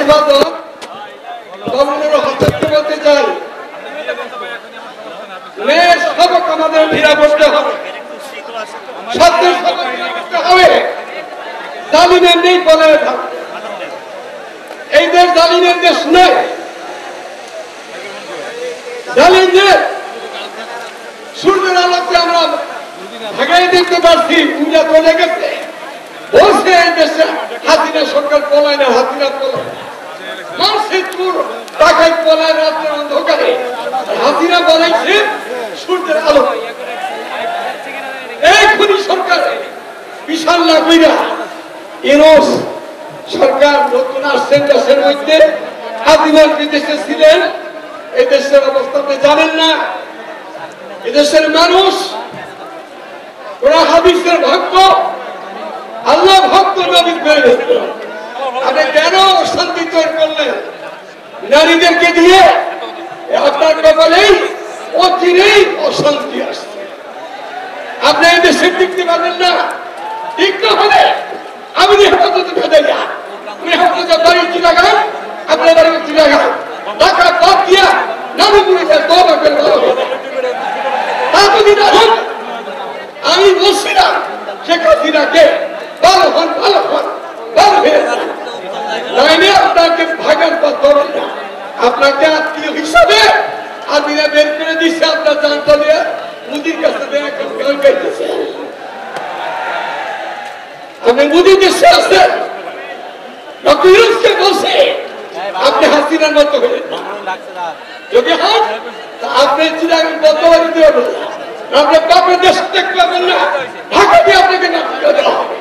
ইবাদত দমনের হস্তক্ষেপ করতে চাই। ন্যায়ের সবক আমাদের ফিরে করতে হবে, সত্যের সবক ফিরে করতে হবে। জালিমের নেই বলে থাকবে, এই দেশ জালিমের দেশ নয়। জালিমদের সূর্যের আলোকে আমরা ভাগাই দেখতে পারছি, পূজা চলে গেছে। বলছে এই দেশে হাসিনা সরকার পলায় না, হাসিনা পলায় মানুষের চুর টাকায় পলায় রাত্রের অন্ধকারে। হাসিনা বলাইছে সূর্যের আলো। এই খুনি সরকার বিশাল লাগুইরা ইনোস সরকার নতুন আসছেন দেশের মধ্যে। হাসিনার বিদেশে ছিলেন, এই দেশের অবস্থা জানেন না। এদেশের মানুষ ওরা হাদিসের ভক্ত, আল্লাহ ভক্ত, নবী করে। আপনি কেন অশান্তি তৈরি করলেন নারীদেরকে দিয়ে? আপনার কপালেই অচিরেই অশান্তি আসছে। আপনি এই দেশে টিকতে পারবেন না। টিকতে হলে আমি হেফাজতে ভেদে যা, হেফাজতে বাড়ি চিলাগান, আপনার বাড়ি চিলাগান, টাকা বাদ দিয়া নারী পুলিশের দবা করে ভালো হবে। তা যদি না হোক, আমি বলছিলাম শেখ হাসিনাকে ভালো হন, ভালো হন, ভালো হয়ে যান। লাইনে আপনাকে ভাগার পথ ধরেন না। আপনাকে আত্মীয় হিসাবে হাসিনা বের করে দিচ্ছে। আপনার জানতে দিয়ে মুদির কাছে গাইতেছে। আপনি মুদির দেশে আসছেন, ডক্টর ইউনূসকে বলছে আপনি হাসিনার মতো হয়ে যদি হন আপনি চিরাগের বদ্ধবাদী দিয়ে হবে। আপনি বাপের দেশ দেখতে পাবেন না, ঢাকা দিয়ে আপনাকে নাটক দেওয়া হবে।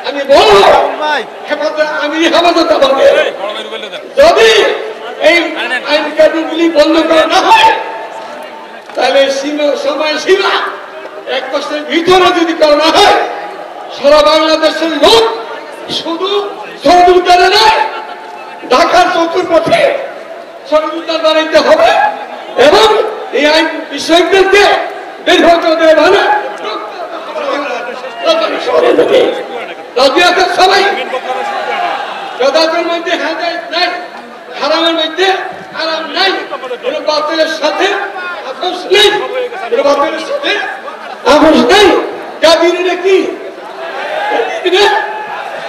আমি বলবো আমি হেফাজত পাবে। যদি এই আইন কানুনগুলি বন্ধ করা না হয়, তাহলে সময় সীমা 1 মাসের ভিতরে যদি করা না হয়, সারা বাংলাদেশের লোক শুধু শহীদ উদ্যানে নয়, ঢাকার চতুর্পথে শহীদ উদ্যান বানাইতে হবে। এবং এই আইন বিশ্ববিদ্যালয়কে বের হতে দেবে না। সবাই বেদাতের মধ্যে হেদায়েত নাই, হারামের মধ্যে আরাম নাই, কোনো বাতিলের সাথে আপোষ নেই, কোনো বাতিলের সাথে আপোষ নেই। কাদিরে কি